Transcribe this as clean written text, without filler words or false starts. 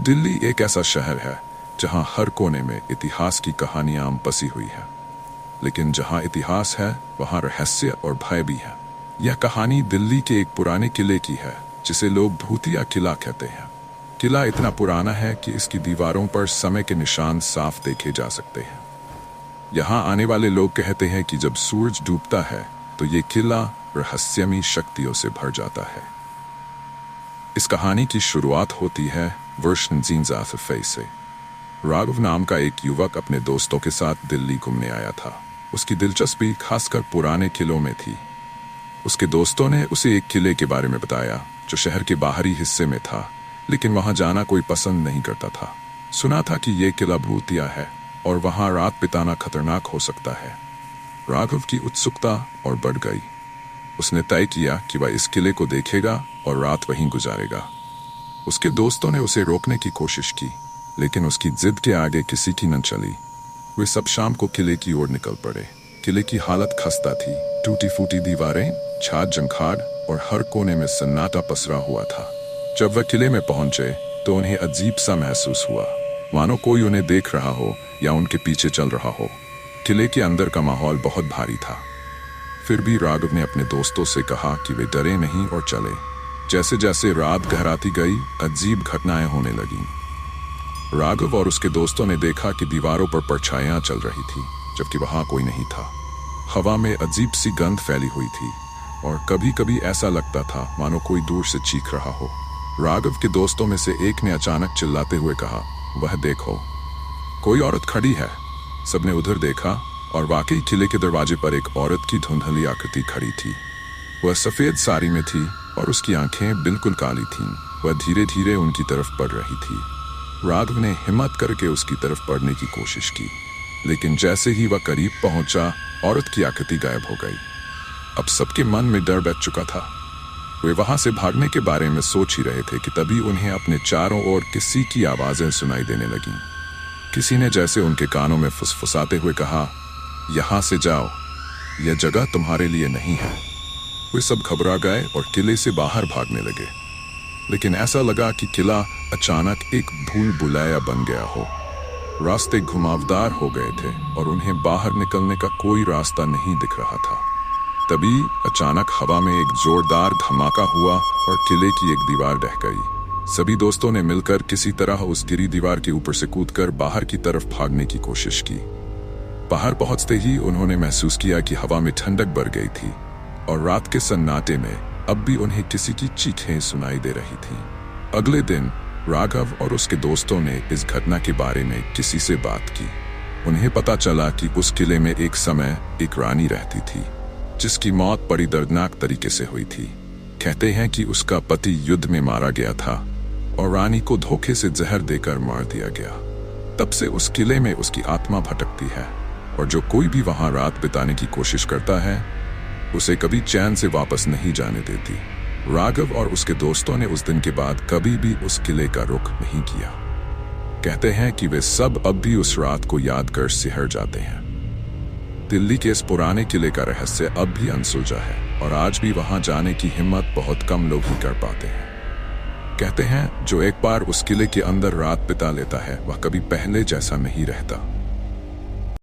दिल्ली एक ऐसा शहर है जहां हर कोने में इतिहास की कहानियां बसी हुई है। लेकिन जहां इतिहास है वहां रहस्य और भय भी है। यह कहानी दिल्ली के एक पुराने किले की है जिसे लोग भूतिया किला कहते हैं। किला इतना पुराना है कि इसकी दीवारों पर समय के निशान साफ देखे जा सकते हैं। यहाँ आने वाले लोग कहते हैं कि जब सूरज डूबता है तो ये किला रहस्यमयी शक्तियों से भर जाता है। इस कहानी की शुरुआत होती है वर्ष 1940 से। राघव नाम का एक युवक अपने दोस्तों के साथ दिल्ली घूमने आया था। उसकी दिलचस्पी खासकर पुराने किलों में थी। उसके दोस्तों ने उसे एक किले के बारे में बताया जो शहर के बाहरी हिस्से में था, लेकिन वहां जाना कोई पसंद नहीं करता था। सुना था कि यह किला भूतिया है और वहां रात बिताना खतरनाक हो सकता है। राघव की उत्सुकता और बढ़ गई। उसने तय किया कि वह इस किले को देखेगा और रात वहीं गुजारेगा। उसके दोस्तों ने उसे रोकने की कोशिश की, लेकिन उसकी जिद के आगे किसी की न चली। वे सब शाम को किले की ओर निकल पड़े। किले की हालत खस्ता थी। टूटी फूटी दीवारें, छात जंखाड़ और हर कोने में सन्नाटा पसरा हुआ था। जब वह किले में पहुंचे तो उन्हें अजीब सा महसूस हुआ, मानो कोई उन्हें देख रहा हो या उनके पीछे चल रहा हो। किले के अंदर का माहौल बहुत भारी था। फिर भी राघव ने अपने दोस्तों से कहा कि वे डरे नहीं और चले। जैसे जैसे रात गहराती गई, अजीब घटनाएं होने लगीं। राघव और उसके दोस्तों ने देखा कि दीवारों पर परछाइयां चल रही थी, जबकि वहां कोई नहीं था। हवा में अजीब सी गंध फैली हुई थी और कभी कभी ऐसा लगता था मानो कोई दूर से चीख रहा हो। राघव के दोस्तों में से एक ने अचानक चिल्लाते हुए कहा, वह देखो, कोई औरत खड़ी है। सबने उधर देखा और वाकई किले के दरवाजे पर एक औरत की धुंधली आकृति खड़ी थी। वह सफेद साड़ी में थी और उसकी आंखें बिल्कुल काली थीं। वह धीरे धीरे उनकी तरफ बढ़ रही थी। राघव ने हिम्मत करके उसकी तरफ बढ़ने की कोशिश की, लेकिन जैसे ही वह करीब पहुंचा, औरत की आकृति गायब हो गई। अब सबके मन में डर बैठ चुका था। वे वहां से भागने के बारे में सोच ही रहे थे कि तभी उन्हें अपने चारों ओर किसी की आवाजें सुनाई देने लगीं। किसी ने जैसे उनके कानों में फुसफुसाते हुए कहा, यहां से जाओ, यह जगह तुम्हारे लिए नहीं है। वे सब घबरा गए और किले से बाहर भागने लगे, लेकिन ऐसा लगा कि किला अचानक एक भूल भुलैया बन गया हो। रास्ते घुमावदार हो गए थे और उन्हें बाहर निकलने का कोई रास्ता नहीं दिख रहा था। तभी अचानक हवा में एक जोरदार धमाका हुआ और किले की एक दीवार ढह गई। सभी दोस्तों ने मिलकर किसी तरह उस गिरी दीवार के ऊपर से कूदकर बाहर की तरफ भागने की कोशिश की। बाहर पहुंचते ही उन्होंने महसूस किया कि हवा में ठंडक बढ़ गई थी और रात के सन्नाटे में अब भी उन्हें किसी की चीखें सुनाई दे रही थीं। अगले दिन राघव और उसके दोस्तों ने इस घटना के बारे में किसी से बात की। उन्हें पता चला कि उस किले में एक समय एक रानी रहती थी, जिसकी मौत बड़ी दर्दनाक तरीके से हुई थी। कहते हैं कि उसका पति युद्ध में मारा गया था और रानी को धोखे से जहर देकर मार दिया गया। तब से उस किले में उसकी आत्मा भटकती है और जो कोई भी वहां रात बिताने की कोशिश करता है उसे कभी चैन से वापस नहीं जाने देती। राघव और उसके दोस्तों ने उस दिन के बाद कभी भी उस किले का रुख नहीं किया। कहते हैं कि वे सब अब भी उस रात को याद कर सिहर जाते हैं। दिल्ली के इस पुराने किले का रहस्य अब भी अनसुलझा है और आज भी वहां जाने की हिम्मत बहुत कम लोग ही कर पाते हैं। कहते हैं जो एक बार उस किले के अंदर रात बिता लेता है वह कभी पहले जैसा नहीं रहता।